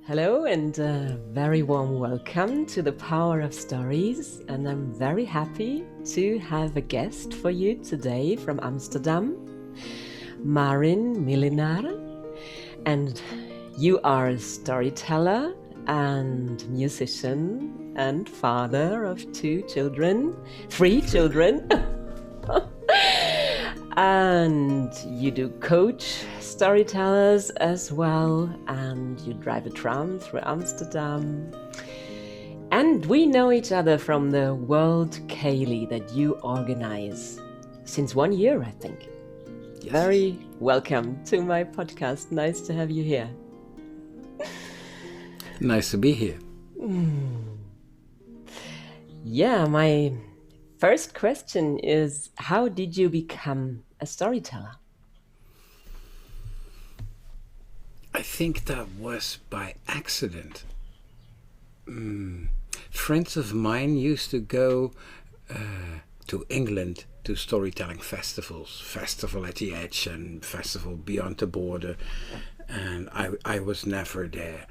Hello and a very warm welcome to the Power of Stories. And I'm very happy to have a guest for you today from Amsterdam, Marin Millenaar. And you are a storyteller and musician and father of three children. And you do coach storytellers as well, and you drive a tram through Amsterdam. And we know each other from the World Ceilidh that you organize since 1 year, I think. Yes. Very welcome to my podcast. Nice to have you here. Nice to be here. Yeah, my first question is, how did you become a storyteller? I think that was by accident. Friends of mine used to go to England to storytelling festivals, Festival at the Edge and Festival Beyond the Border, and I was never there.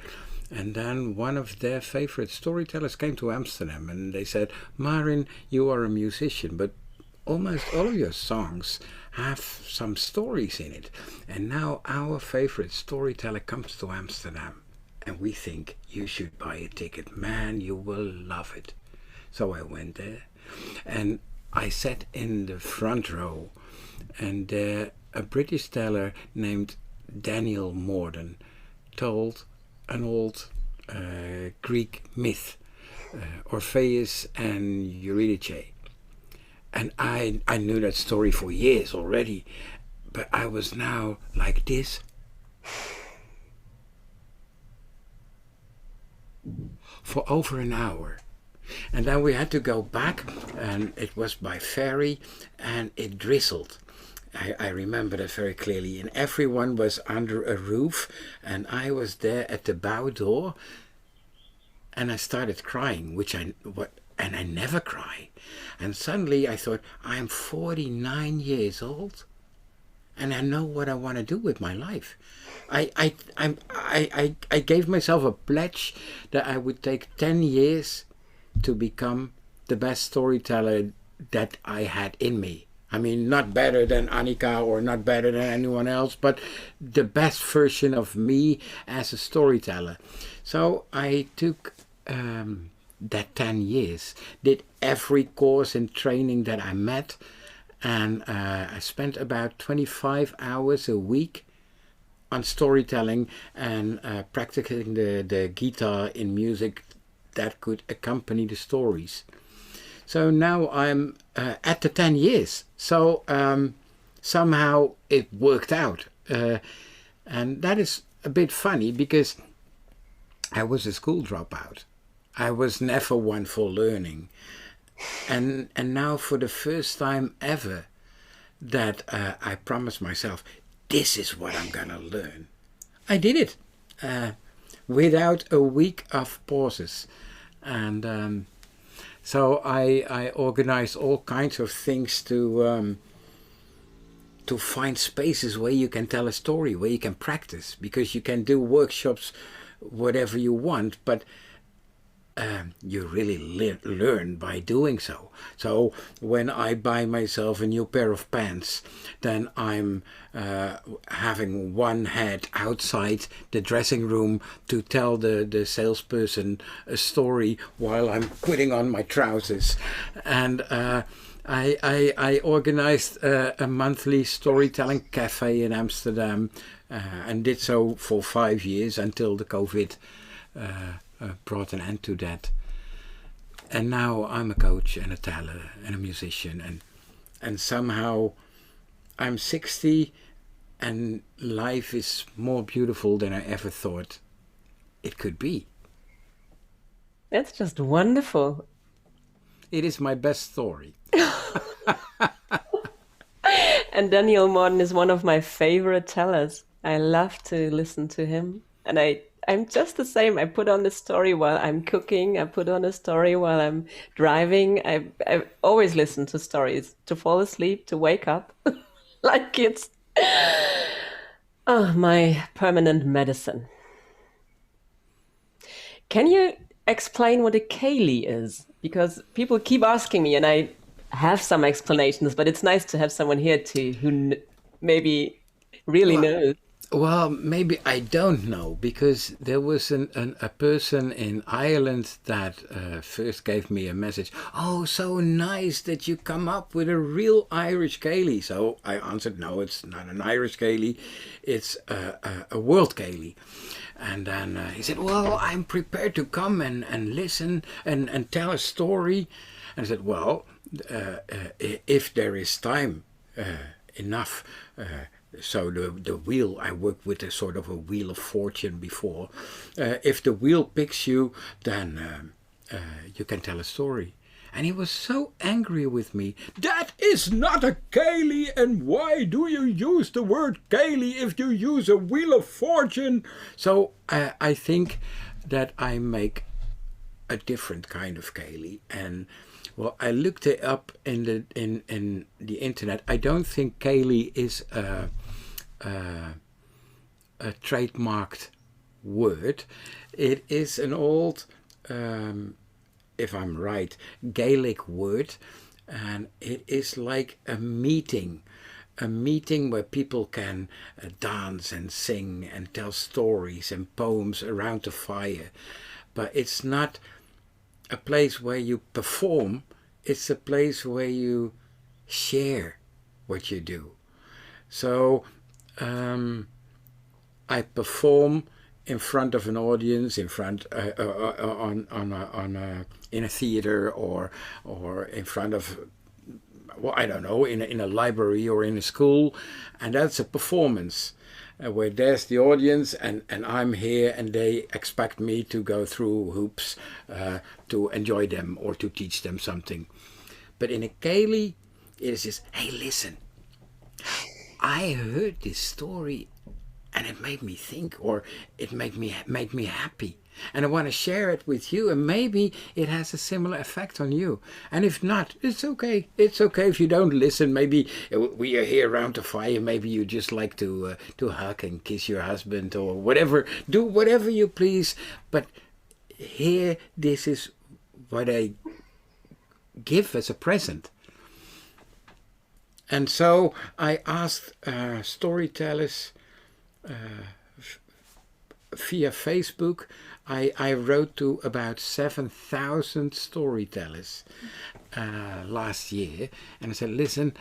And then one of their favorite storytellers came to Amsterdam and they said, Marin, you are a musician, but almost all of your songs have some stories in it. And now our favorite storyteller comes to Amsterdam and we think you should buy a ticket. Man, you will love it. So I went there and I sat in the front row, and a British teller named Daniel Morden told an old Greek myth, Orpheus and Eurydice. And I knew that story for years already, but I was now like this. For over an hour. And then we had to go back, and it was by ferry, and it drizzled. I remember that very clearly, and everyone was under a roof, and I was there at the bow door, and I started crying, and I never cry. And suddenly I thought, I'm 49 years old, and I know what I want to do with my life. I gave myself a pledge that I would take 10 years to become the best storyteller that I had in me. I mean, not better than Annika or not better than anyone else, but the best version of me as a storyteller. So I took that 10 years, did every course and training that I met, and I spent about 25 hours a week on storytelling and practicing the guitar in music that could accompany the stories. So now I'm at the 10 years. So somehow it worked out. And that is a bit funny because I was a school dropout. I was never one for learning. And now for the first time ever that I promised myself, this is what I'm going to learn. I did it without a week of pauses. And so I organized all kinds of things to find spaces where you can tell a story, where you can practice, because you can do workshops, whatever you want, but you really learn by doing so. So when I buy myself a new pair of pants, then I'm having one head outside the dressing room to tell the salesperson a story while I'm putting on my trousers. And I organized a monthly storytelling cafe in Amsterdam and did so for 5 years until the COVID brought an end to that. And now I'm a coach and a teller and a musician, and somehow I'm 60 and life is more beautiful than I ever thought it could be. That's just wonderful. It is my best story. And Daniel Morden is one of my favorite tellers. I love to listen to him. And I'm just the same. I put on a story while I'm cooking. I put on a story while I'm driving. I always listen to stories to fall asleep, to wake up. Like it's my permanent medicine. Can you explain what a Ceilidh is? Because people keep asking me, and I have some explanations, but it's nice to have someone here too who maybe really Well, knows. well, maybe I don't know because there was a person in Ireland that first gave me a message. Oh, so nice that you come up with a real Irish Ceilidh. So I answered, no, it's not an Irish Ceilidh, it's a world Ceilidh. And then he said, well, I'm prepared to come and listen and tell a story. And I said, well, if there is time enough. So the wheel, I worked with a sort of a wheel of fortune before. If the wheel picks you, then you can tell a story. And he was so angry with me. That is not a Ceilidh, and why do you use the word Ceilidh if you use a wheel of fortune? So I think that I make a different kind of Ceilidh. And well, I looked it up in the internet. I don't think Ceilidh is a trademarked word. It is an old, if I'm right, Gaelic word, and it is like a meeting where people can dance and sing and tell stories and poems around the fire. But it's not a place where you perform, it's a place where you share what you do. So I perform in front of an audience, in front in a theater or in front of, well, I don't know, in a library or in a school, and that's a performance. Where there's the audience and I'm here and they expect me to go through hoops to enjoy them or to teach them something. But in a Ceilidh, it is just, hey, listen, I heard this story and it made me think, or it made me happy. And I want to share it with you, and maybe it has a similar effect on you. And if not, it's okay. It's okay if you don't listen. Maybe we are here around the fire. Maybe you just like to hug and kiss your husband or whatever. Do whatever you please. But here, this is what I give as a present. And so I asked storytellers via Facebook. I wrote to about 7,000 storytellers last year, and I said, listen,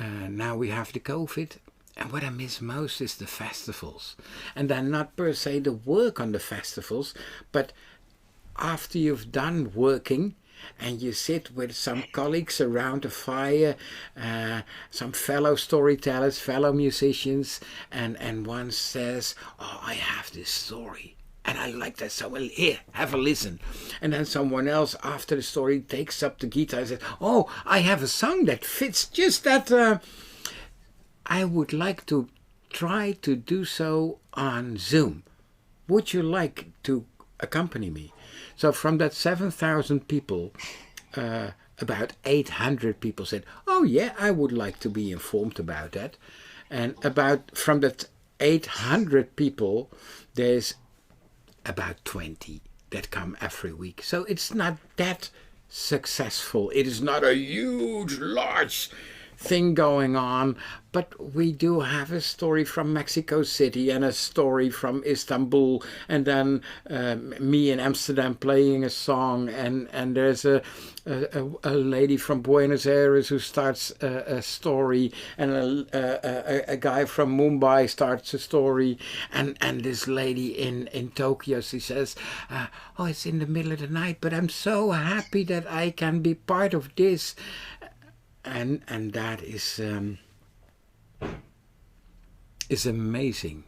now we have the COVID, and what I miss most is the festivals. And then not per se the work on the festivals, but after you've done working, and you sit with some colleagues around a fire, some fellow storytellers, fellow musicians, and one says, oh, I have this story. And I like that so well. Here, have a listen. And then someone else, after the story, takes up the guitar and says, oh, I have a song that fits just that. I would like to try to do so on Zoom. Would you like to accompany me? So from that 7,000 people, about 800 people said, oh yeah, I would like to be informed about that. And from that 800 people, there's about 20 that come every week. So it's not that successful. It is not a huge, large thing going on, but we do have a story from Mexico City and a story from Istanbul, and then me in Amsterdam playing a song, and there's a lady from Buenos Aires who starts a story, and a guy from Mumbai starts a story, and this lady in Tokyo, she says, oh, it's in the middle of the night, but I'm so happy that I can be part of this. And that is amazing,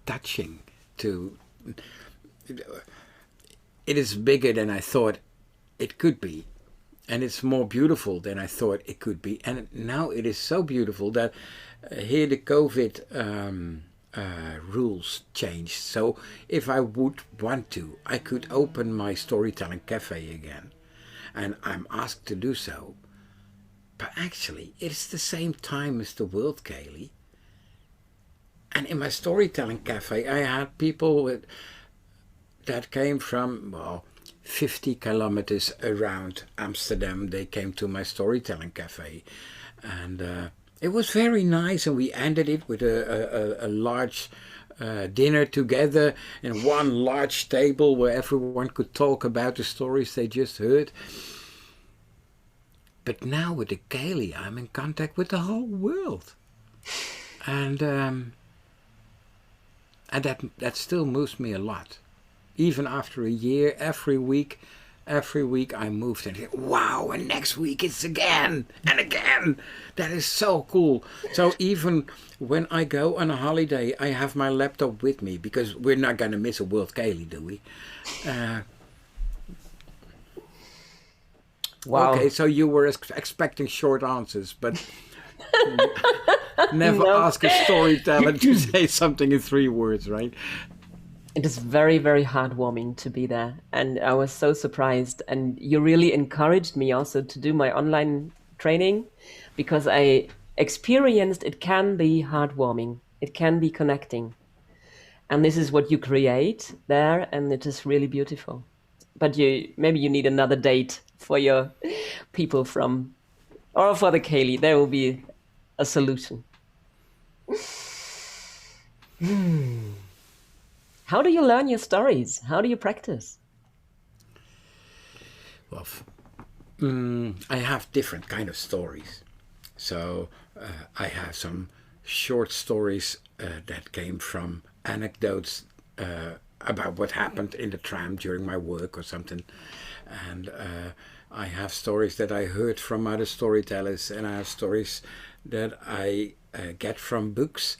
touching. It is bigger than I thought it could be, and it's more beautiful than I thought it could be. And now it is so beautiful that here the COVID rules changed. So if I would want to, I could open my storytelling cafe again, and I'm asked to do so. But actually, it's the same time as the World Ceilidh. And in my storytelling cafe, I had people with that came from, 50 kilometers around Amsterdam. They came to my storytelling cafe. And it was very nice, and we ended it with a large dinner together in one large table where everyone could talk about the stories they just heard. But now with the Ceilidh, I'm in contact with the whole world. And that still moves me a lot. Even after a year, every week I moved and wow, and next week it's again and again. That is so cool. So even when I go on a holiday, I have my laptop with me, because we're not going to miss a World Ceilidh, do we? Wow. Okay, so you were expecting short answers, but never ask a storyteller to say something in 3 words, right? It is very, very heartwarming to be there. And I was so surprised. And you really encouraged me also to do my online training, because I experienced it can be heartwarming. It can be connecting. And this is what you create there. And it is really beautiful. But maybe you need another date for your people or for the Ceilidh. There will be a solution. How do you learn your stories? How do you practice? Well, I have different kind of stories. So I have some short stories that came from anecdotes about what happened in the tram during my work or something. And I have stories that I heard from other storytellers, and I have stories that I get from books.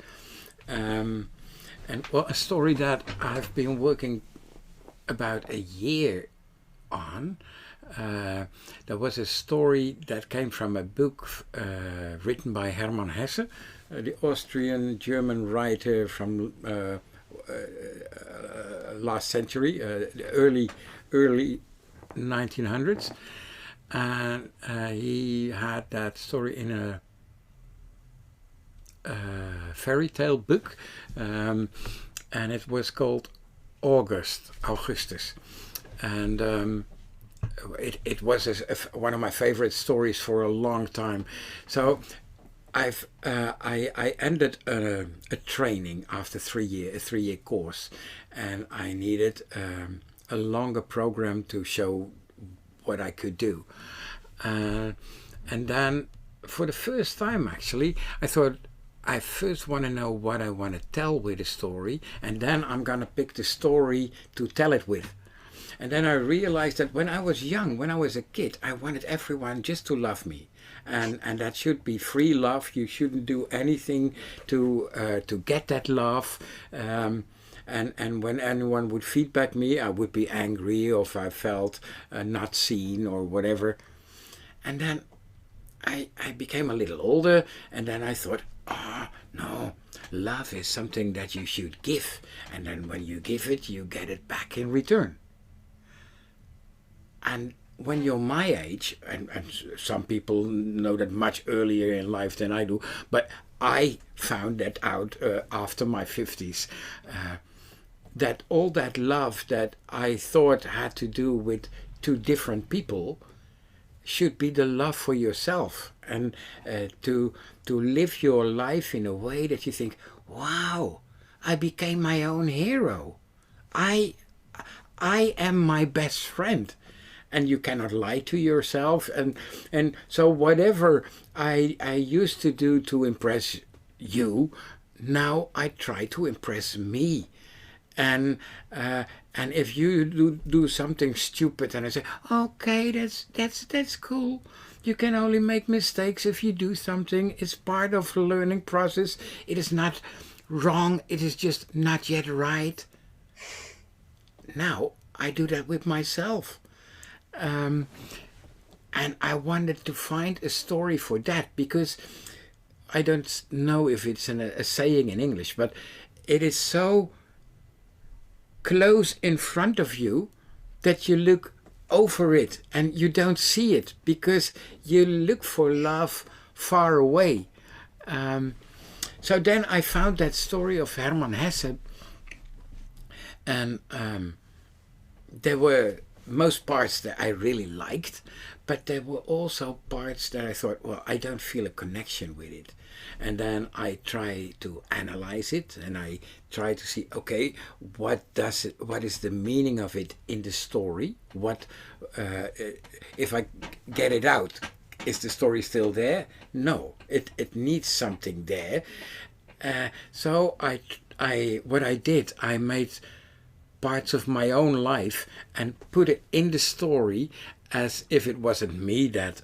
And a story that I've been working about a year on, there was a story that came from a book written by Hermann Hesse, the Austrian-German writer from last century, the early 1900s. And he had that story in a fairy tale book, and it was called Augustus, and it was one of my favorite stories for a long time. So I ended a training after a 3-year course, and I needed a longer program to show what I could do, and then for the first time actually I thought, I first want to know what I want to tell with the story, and then I'm going to pick the story to tell it with. And then I realized that when I was young, when I was a kid, I wanted everyone just to love me. And that should be free love. You shouldn't do anything to get that love. And when anyone would feedback me, I would be angry, or if I felt not seen or whatever. And then I became a little older, and then I thought, no, love is something that you should give, and then when you give it, you get it back in return. And when you're my age, and some people know that much earlier in life than I do, but I found that out after my 50s, that all that love that I thought had to do with 2 different people should be the love for yourself, and to live your life in a way that you think, wow, I became my own hero. I am my best friend, and you cannot lie to yourself. And so whatever I used to do to impress you, now I try to impress me. And if you do something stupid, and I say, okay, that's cool. You can only make mistakes if you do something. It's part of the learning process. It is not wrong. It is just not yet right. Now I do that with myself. And I wanted to find a story for that, because I don't know if it's a saying in English, but it is so close in front of you that you look over it and you don't see it, because you look for love far away. So then I found that story of Hermann Hesse, and there were most parts that I really liked, but there were also parts that I thought, well, I don't feel a connection with it. And then I try to analyze it, and I try to see, okay, what is the meaning of it in the story? If I get it out, is the story still there? No, it needs something there. So what I did, I made parts of my own life and put it in the story as if it wasn't me that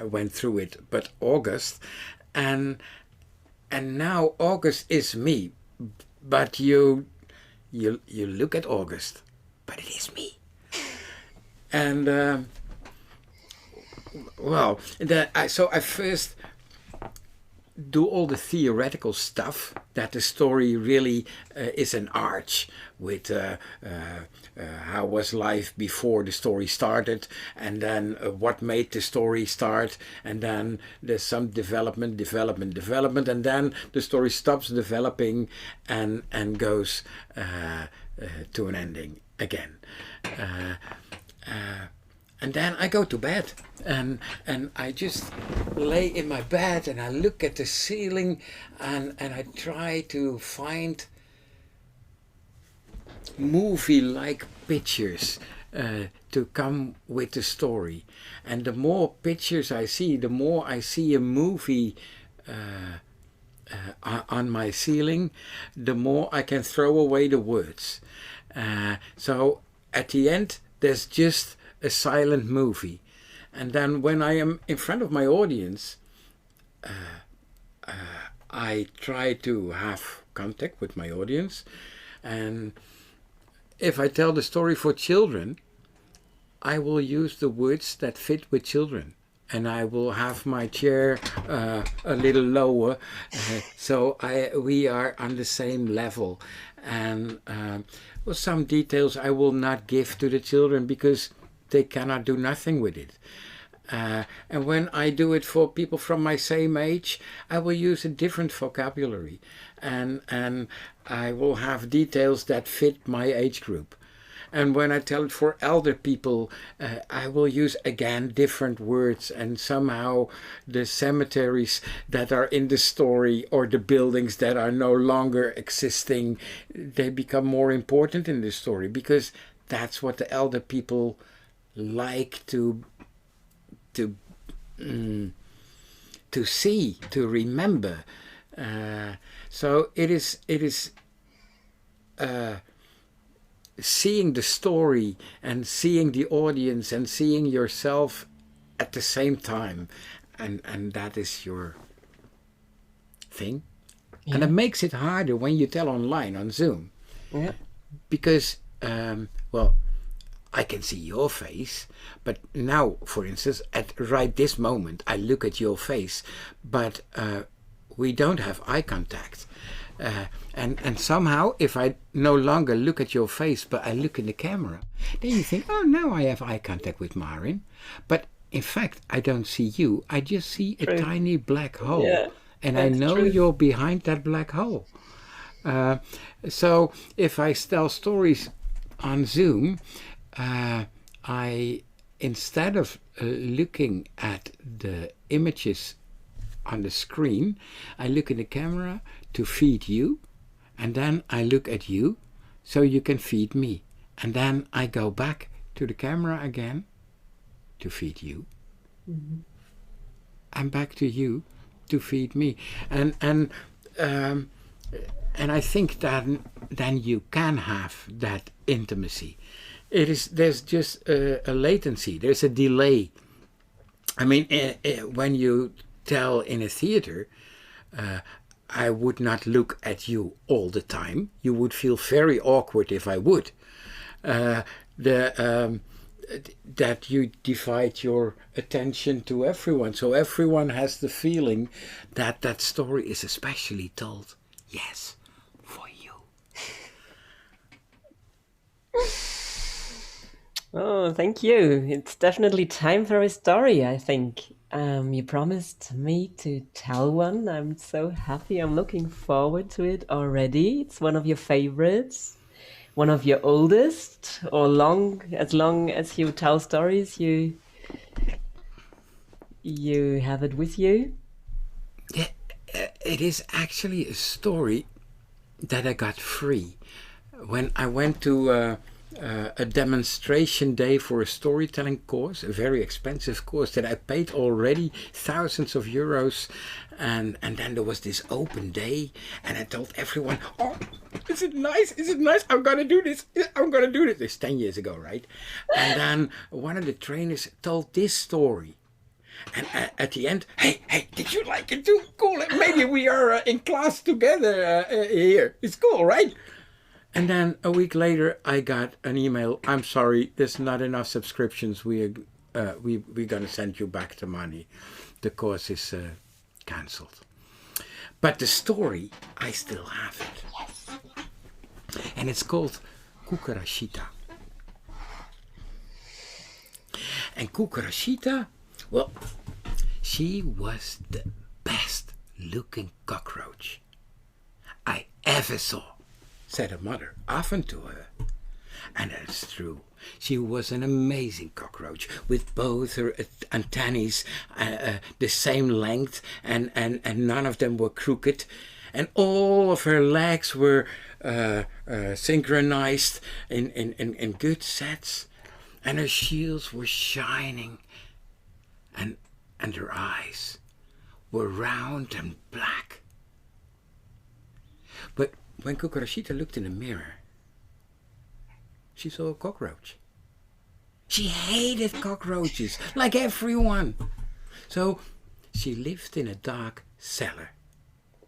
went through it, but August. And now August is me, but you look at August, but it is me. And so I first do all the theoretical stuff, that the story really is an arch with how was life before the story started, and then what made the story start, and then there's some development, and then the story stops developing and goes to an ending again. And then I go to bed, and I just lay in my bed and I look at the ceiling, and I try to find movie-like pictures to come with the story. And the more pictures I see, the more I see a movie on my ceiling, the more I can throw away the words. So at the end, there's just a silent movie. And then when I am in front of my audience, I try to have contact with my audience. And if I tell the story for children, I will use the words that fit with children. And I will have my chair a little lower, so we are on the same level. And some details I will not give to the children because they cannot do nothing with it. And when I do it for people from my same age, I will use a different vocabulary, and I will have details that fit my age group. And when I tell it for elder people, I will use again different words, and somehow the cemeteries that are in the story or the buildings that are no longer existing, they become more important in the story, because that's what the elder people like to see, to remember. So it is seeing the story and seeing the audience and seeing yourself at the same time, and that is your thing. Yeah. And it makes it harder when you tell online on Zoom. Yeah. Because I can see your face, but now, for instance, at right this moment, I look at your face, but we don't have eye contact. And somehow, if I no longer look at your face, but I look in the camera, then you think, oh, now I have eye contact with Marin. But in fact, I don't see you. I just see a tiny black hole. Yeah, and I know you're behind that black hole. So if I tell stories on Zoom, I, instead of looking at the images on the screen, I look in the camera to feed you, and then I look at you so you can feed me, and then I go back to the camera again to feed you, and back to you to feed me, and I think that then you can have that intimacy. There's just a latency, there's a delay. I mean, when you tell in a theater, I would not look at you all the time. You would feel very awkward if I would. That you divide your attention to everyone, so everyone has the feeling that that story is especially told. Yes, for you. Oh, thank you. It's definitely time for a story, I think. You promised me to tell one. I'm so happy. I'm looking forward to it already. It's one of your favorites, one of your oldest. or as long as you tell stories, you have it with you? Yeah, it is actually a story that I got free when I went to a demonstration day for a storytelling course, a very expensive course that I paid already thousands of euros, and then there was this open day, and I told everyone, "Oh, is it nice? Is it nice? I'm gonna do this. I'm gonna do this." It's 10 years ago, right? And then one of the trainers told this story. And at the end, hey, did you like it too? Cool. Maybe we are in class together here. It's cool, right? And then a week later, I got an email. I'm sorry, there's not enough subscriptions. We're gonna send you back the money. The course is cancelled. But the story, I still have it. Yes. And it's called Cucarachitta. And Cucarachitta, well, she was the best looking cockroach I ever saw, said her mother often to her. And that's true. She was an amazing cockroach with both her antennae the same length, and none of them were crooked. And all of her legs were synchronized in good sets. And her shields were shining. And her eyes were round and black. But when Cucarachitta looked in the mirror, she saw a cockroach. She hated cockroaches, like everyone. So she lived in a dark cellar,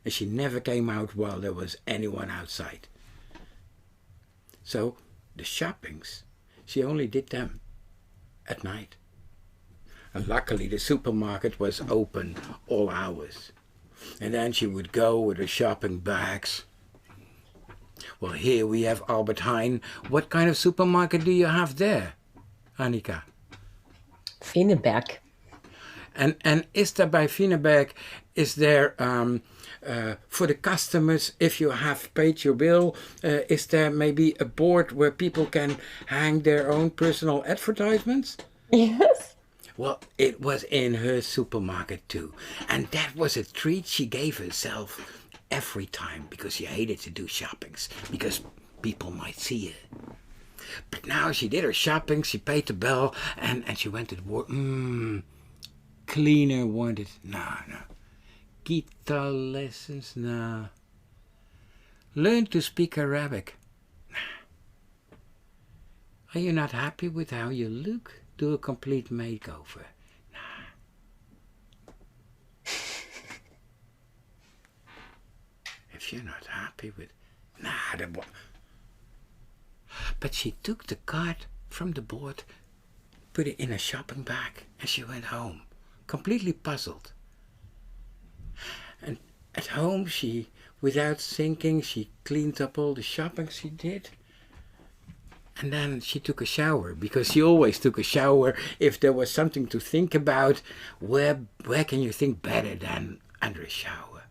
and she never came out while there was anyone outside. So the shoppings, she only did them at night. And luckily the supermarket was open all hours. And then she would go with her shopping bags. Well, here we have Albert Heijn. What kind of supermarket do you have there, Annika? Fineberg. And is there by Fineberg, is there for the customers, if you have paid your bill, is there maybe a board where people can hang their own personal advertisements? Yes. Well, it was in her supermarket too. And that was a treat she gave herself every time, because she hated to do shoppings, because people might see her. But now she did her shopping, she paid the bill, and she went to the board. Cleaner wanted. No. Guitar lessons, no. Learn to speak Arabic. Nah. Are you not happy with how you look? Do a complete makeover. Nah. If you're not happy with... Nah, But she took the card from the board, put it in a shopping bag, and she went home, completely puzzled. And at home she, without thinking, she cleaned up all the shopping she did. And then she took a shower, because she always took a shower if there was something to think about. Where can you think better than under a shower?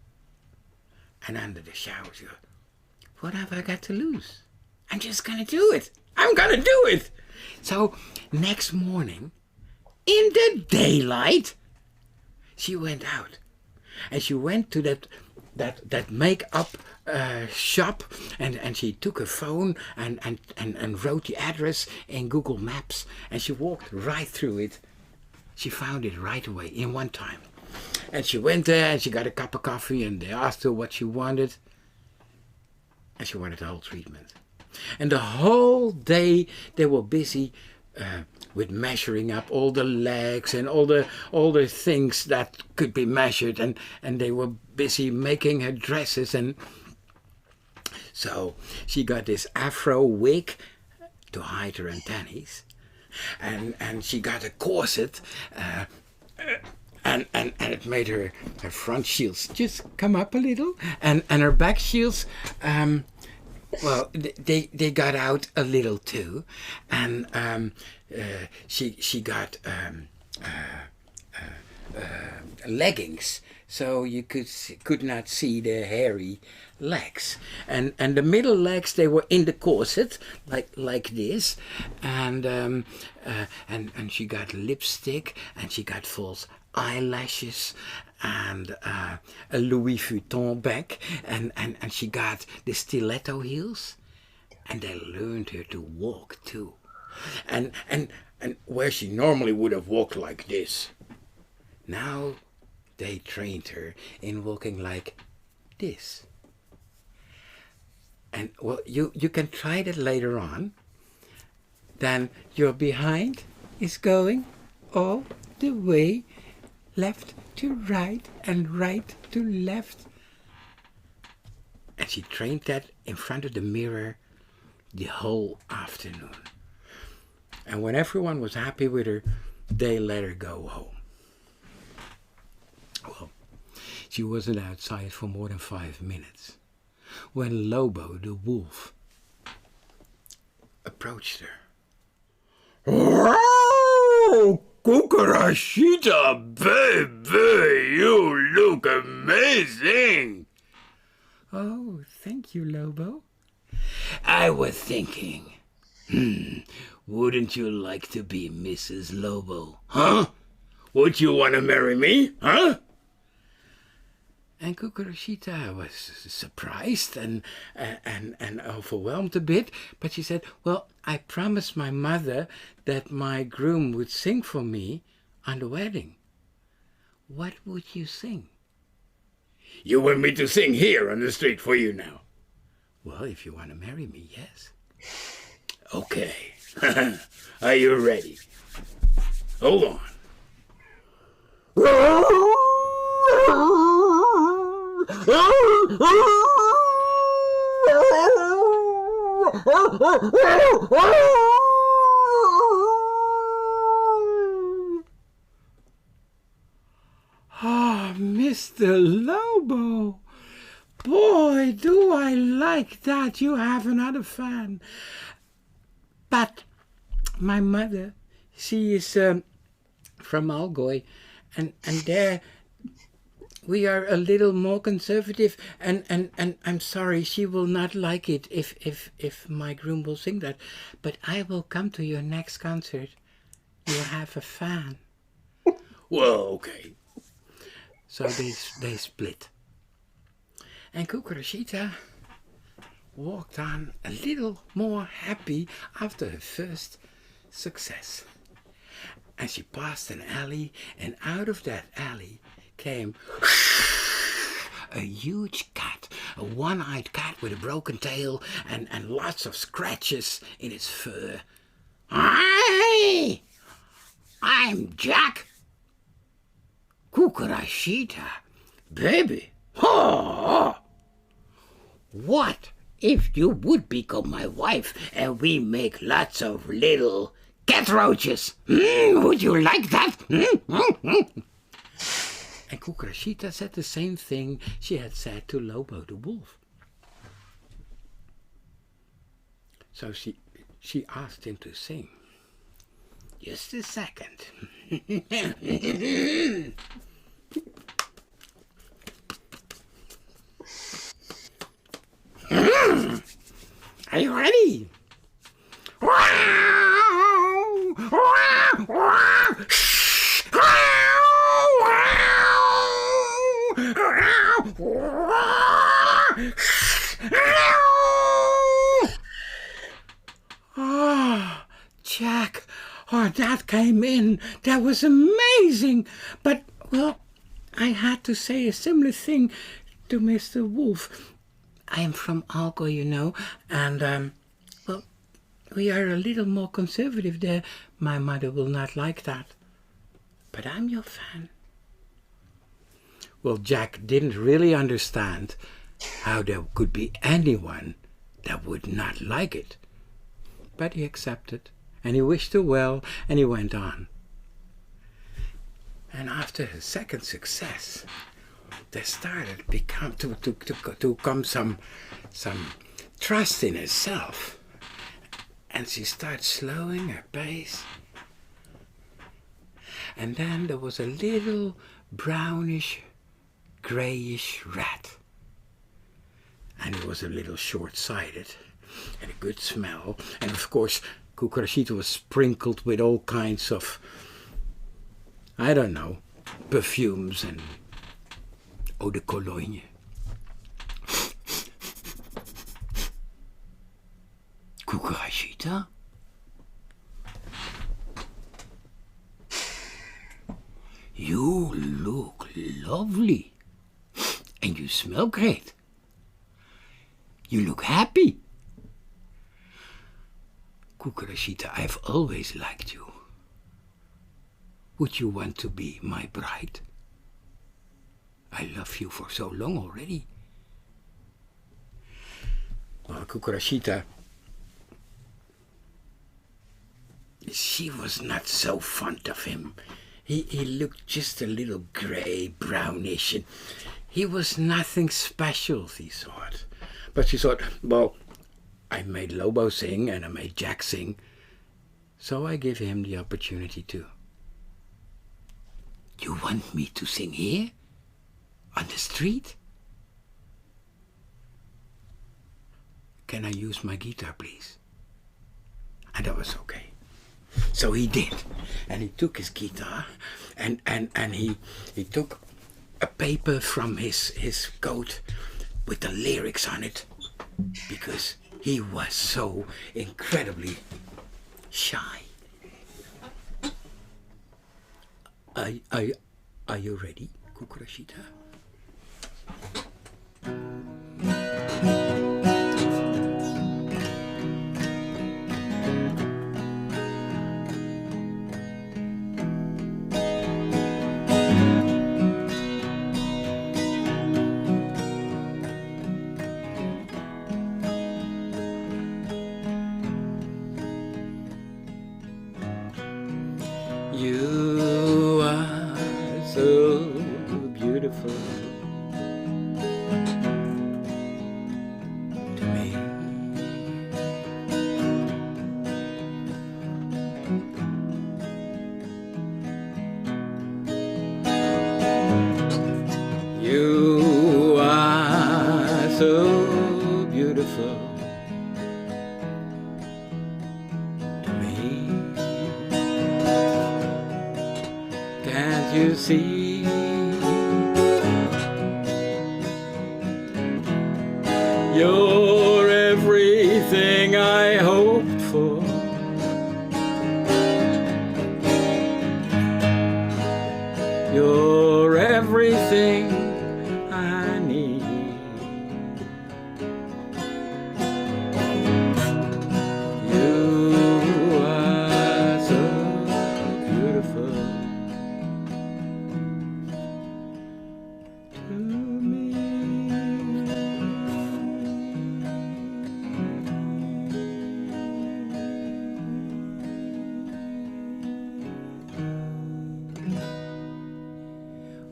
And under the shower she goes, what have I got to lose? I'm just gonna do it. I'm gonna do it. So next morning, in the daylight, she went out. And she went to that make-up shop, and she took her phone and wrote the address in Google Maps, and she walked right through it. She found it right away in one time. And she went there and she got a cup of coffee, and they asked her what she wanted. And she wanted the whole treatment. And the whole day they were busy with measuring up all the legs and all the things that could be measured, and they were busy making her dresses. And so she got this afro wig to hide her antennaes, and she got a corset, and it made her front shields just come up a little, and her back shields well, they got out a little too, and she got leggings so you could not see their hairy legs. And the middle legs, they were in the corset, like this. And she got lipstick, and she got false eyelashes, and a Louis Vuitton bag, and she got the stiletto heels. And they learned her to walk too. And where she normally would have walked like this, now they trained her in walking like this. And well, you can try that later on. Then your behind is going all the way left to right and right to left. And she trained that in front of the mirror the whole afternoon. And when everyone was happy with her, they let her go home. Well, she wasn't outside for more than 5 minutes when Lobo the wolf approached her. "Oh, Cucarachitta, baby, you look amazing." "Oh, thank you, Lobo. I was thinking, wouldn't you like to be Mrs. Lobo? Huh? Would you want to marry me? Huh?" And Cucarachitta was surprised and overwhelmed a bit, but she said, "Well, I promised my mother that my groom would sing for me on the wedding. What would you sing?" "You want me to sing here on the street for you now?" "Well, if you want to marry me, yes." "Okay." Are you ready? Hold on. Ah, Mr. Lobo. Boy, do I like that. You have another fan. But my mother, she is from Allgäu, and there we are a little more conservative, and I'm sorry, she will not like it if my groom will sing that. But I will come to your next concert. You'll have a fan. Well, okay. So they split. And Cucarachitta walked on a little more happy after her first success. And she passed an alley, and out of that alley came a huge cat, a one-eyed cat with a broken tail and lots of scratches in its fur. "Hi! I'm Jack Cucarachitta, baby. Oh, what if you would become my wife and we make lots of little cat roaches? Would you like that?" And Cucarachitta said the same thing she had said to Lobo the wolf. So she asked him to sing. Just a second. Are you ready? Oh, Jack, that came in. That was amazing. But, well, I had to say a similar thing to Mr. Wolf. I am from Allgäu, you know, and, well, we are a little more conservative there. My mother will not like that. But I'm your fan. Well, Jack didn't really understand how there could be anyone that would not like it. But he accepted, and he wished her well, and he went on. And after his second success, there started to come some trust in herself, and she started slowing her pace. And then there was a little brownish greyish rat. And it was a little short-sighted, had a good smell, and of course Cucarachitta was sprinkled with all kinds of, I don't know, perfumes and eau de cologne. Cucarachitta? You look lovely, and you smell great. You look happy. Cucarachitta, I've always liked you. Would you want to be my bride? I love you for so long already. Well, Cucarachitta, she was not so fond of him. He looked just a little grey, brownish, and he was nothing special, she thought. But she thought, well, I made Lobo sing and I made Jack sing, so I give him the opportunity too. You want me to sing here? On the street? Can I use my guitar, please? And that was okay. So he did, and he took his guitar, and he took a paper from his coat with the lyrics on it, because he was so incredibly shy. Are you ready, Cucarachitta? You are so beautiful to me. You are so beautiful to me. Can't you see? You're everything I hoped for. You're everything I need. You are so beautiful to me.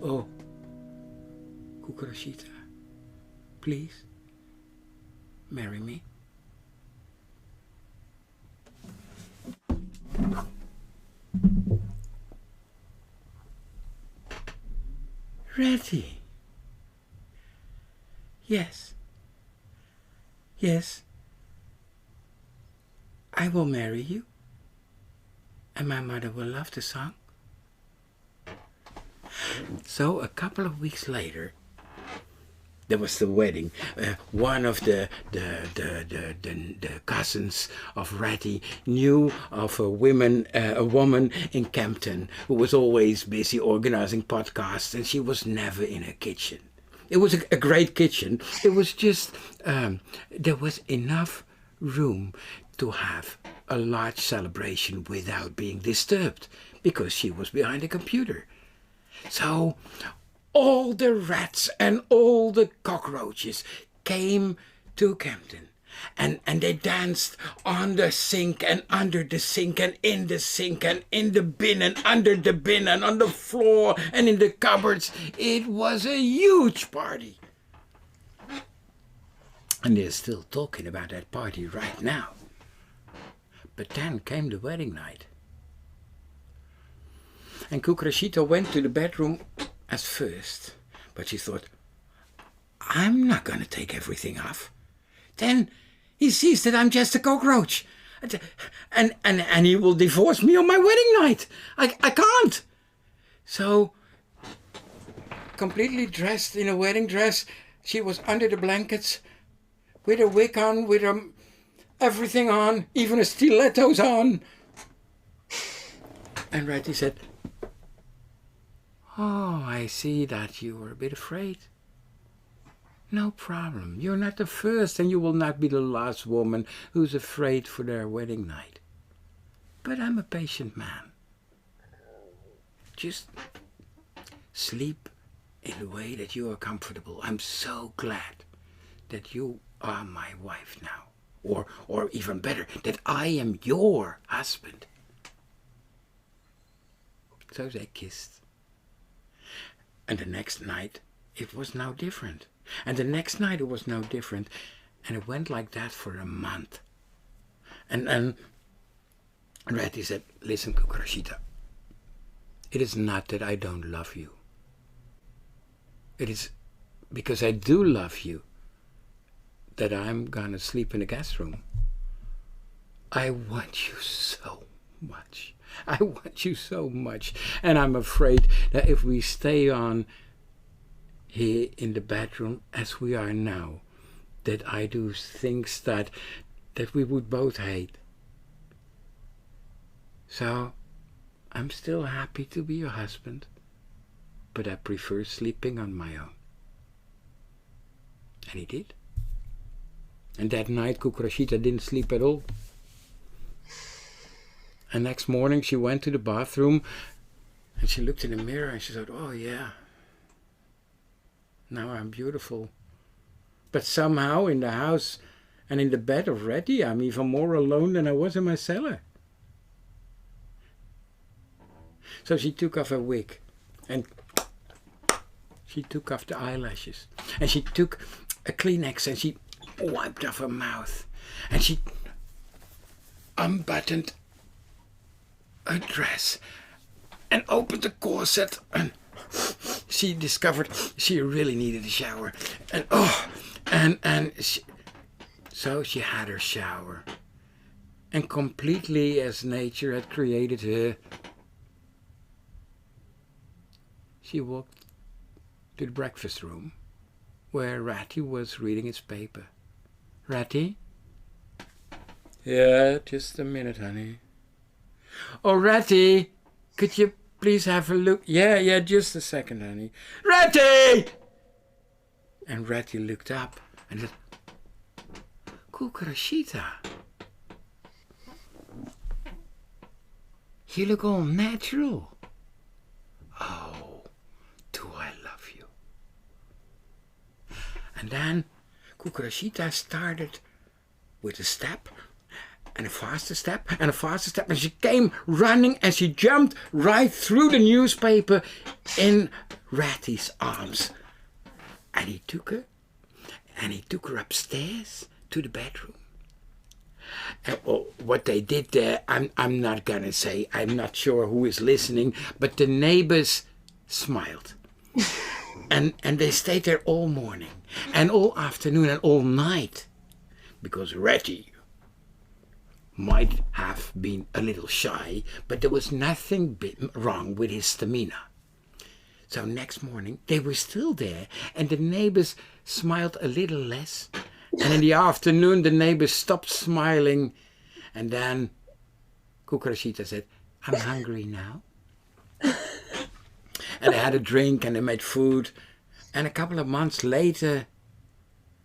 Oh, Cucarachitta, please marry me. Ready? Yes. Yes. I will marry you. And my mother will love the song. So a couple of weeks later, there was the wedding. One of the cousins of Ratty knew of a woman in Campton who was always busy organizing podcasts, and she was never in her kitchen. It was a great kitchen. It was just there was enough room to have a large celebration without being disturbed, because she was behind a computer. So all the rats and all the cockroaches came to Campton, and they danced on the sink and under the sink and in the sink and in the bin and under the bin and on the floor and in the cupboards. It was a huge party. And they're still talking about that party right now. But then came the wedding night. And Cucarachitta went to the bedroom as first, But she thought, I'm not going to take everything off. Then he sees that I'm just a cockroach. And he will divorce me on my wedding night. I can't. So, completely dressed in a wedding dress, she was under the blankets, with her wig on, with her everything on, even her stilettos on. And Ratty said, oh, I see that you were a bit afraid. No problem. You're not the first and you will not be the last woman who's afraid for their wedding night. But I'm a patient man. Just sleep in the way that you are comfortable. I'm so glad that you are my wife now. Or even better, that I am your husband. So they kissed. And the next night, it was now different. And the next night, it was now different. And it went like that for a month. And Ratty said, listen, Cucarachitta, it is not that I don't love you. It is because I do love you that I'm gonna sleep in the guest room. I want you so much. I want you so much. And I'm afraid that if we stay on here in the bedroom as we are now, that I do things that we would both hate. So I'm still happy to be your husband, but I prefer sleeping on my own. And he did. And that night Cucarachitta didn't sleep at all. And next morning she went to the bathroom and she looked in the mirror and she thought, oh yeah, now I'm beautiful. But somehow in the house and in the bed of Ratty, I'm even more alone than I was in my cellar. So she took off her wig and she took off the eyelashes and she took a Kleenex and she wiped off her mouth and she unbuttoned her dress and opened the corset and she discovered she really needed a shower so she had her shower and completely as nature had created her, she walked to the breakfast room where Ratty was reading his paper. Ratty? Yeah, just a minute, honey. Oh, Ratty, could you please have a look? Yeah, just a second, honey. Ratty! And Ratty looked up and said, Cucarachitta, you look all natural. Oh, do I love you. And then Cucarachitta started with a step, and a faster step, and a faster step, and she came running and she jumped right through the newspaper in Ratty's arms. And he took her upstairs to the bedroom. And, what they did there, I'm not gonna say, I'm not sure who is listening, but the neighbors smiled. and they stayed there all morning, and all afternoon, and all night, because Ratty might have been a little shy, but there was nothing wrong with his stamina. So next morning they were still there, and the neighbors smiled a little less, and in the afternoon the neighbors stopped smiling, and then Cucarachitta said, I'm hungry now. And they had a drink and they made food, and a couple of months later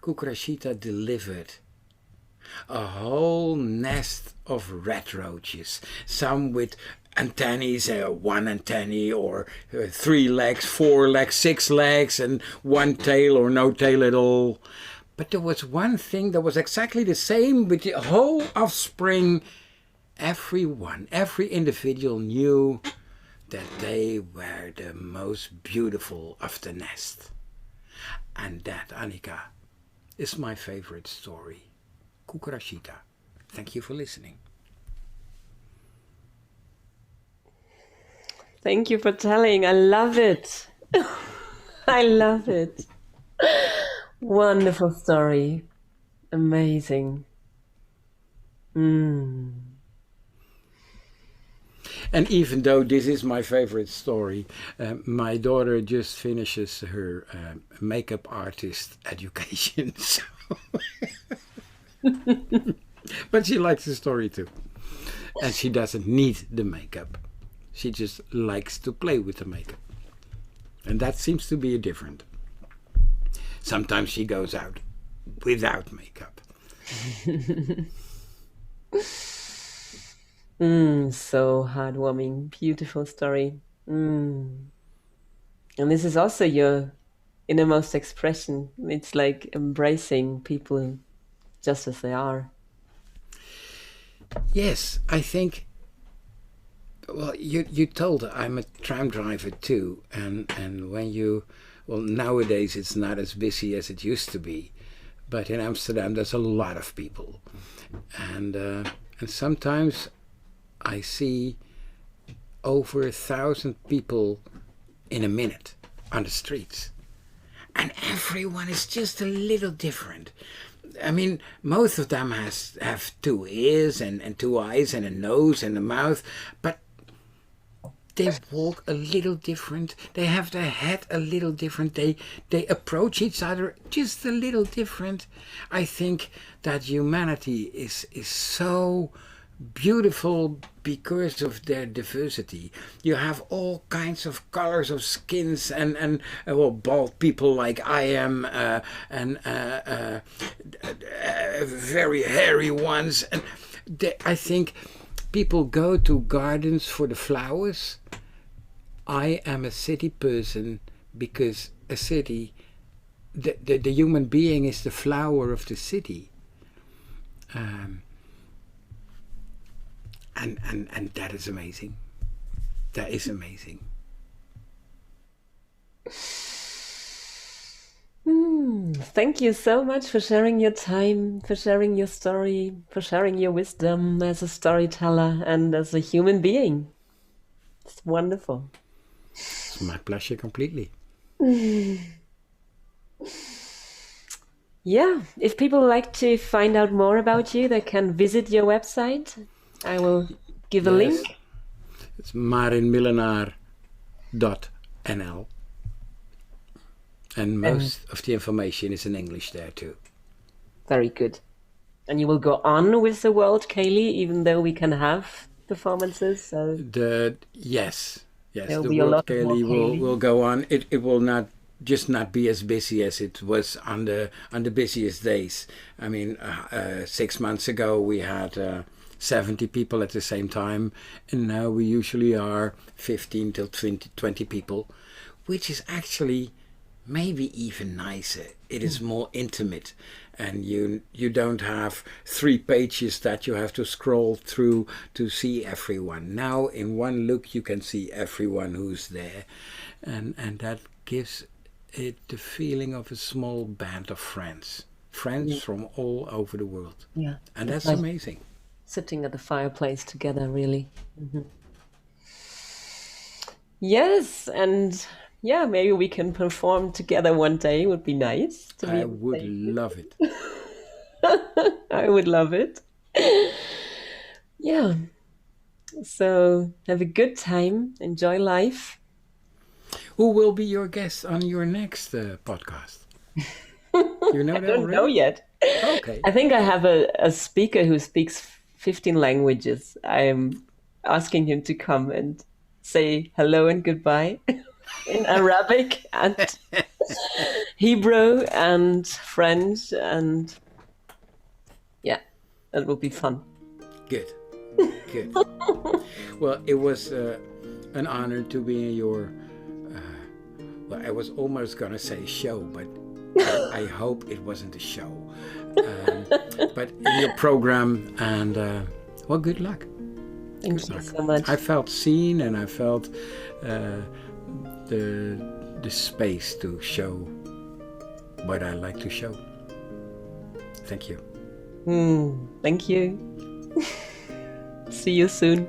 Cucarachitta delivered a whole nest of red roaches, some with antennae, one antennae, or 3 legs, 4 legs, 6 legs, and 1 tail or no tail at all. But there was one thing that was exactly the same with the whole offspring. Every individual knew that they were the most beautiful of the nest. And that, Annika, is my favorite story. Cucarachitta. Thank you for listening. Thank you for telling. I love it. I love it. Wonderful story. Amazing. Mm. And even though this is my favorite story, my daughter just finishes her makeup artist education. So but she likes the story too. And she doesn't need the makeup. She just likes to play with the makeup. And that seems to be different. Sometimes she goes out without makeup. So heartwarming, beautiful story. And this is also your innermost expression. It's like embracing people just as they are. Yes, I think. Well, you told her I'm a tram driver too, and when nowadays it's not as busy as it used to be, but in Amsterdam there's a lot of people, and sometimes I see over 1,000 people in a minute on the streets, and everyone is just a little different. I mean, most of them have two ears and two eyes and a nose and a mouth, but they walk a little different. They have their head a little different. They approach each other just a little different. I think that humanity is so beautiful because of their diversity. You have all kinds of colors of skins and bald people like I am, and very hairy ones. And I think people go to gardens for the flowers. I am a city person because a city, the human being is the flower of the city. And that is amazing. That is amazing. Thank you so much for sharing your time, for sharing your story, for sharing your wisdom as a storyteller and as a human being. It's wonderful. It's my pleasure completely. Yeah, if people like to find out more about you, they can visit your website. I will give a link. It's marinmillenaar.nl. And most of the information is in English there too. Very good. And you will go on with the World Ceilidh, even though we can have performances. So Yes, there'll the be a World lot more Ceilidh will Ceilidh. go on. It will not be as busy as it was on the busiest days. I mean, 6 months ago we had 70 people at the same time, and now we usually are 15 till 20 people, which is actually maybe even nicer. It is more intimate, and you don't have 3 pages that you have to scroll through to see everyone. Now in one look you can see everyone who's there, and that gives it the feeling of a small band of friends from all over the world. Yeah, And it's that's like amazing. sitting at the fireplace together, really. Yes, and yeah, maybe we can perform together one day. Would be nice to be I on the would same. love it. I would love it. Yeah. So have a good time. Enjoy life. Who will be your guest on your next podcast? You know I that don't know already? yet. Okay. I think I have a speaker who speaks 15 languages. I'm asking him to come and say hello and goodbye in Arabic and Hebrew and French, and yeah, that will be fun. Good. Well, it was an honor to be in your, I was almost going to say show, but I hope it wasn't a show. But in your program, and good luck. Thank you so much. I felt seen, and I felt the space to show what I like to show. Thank you. Thank you. See you soon.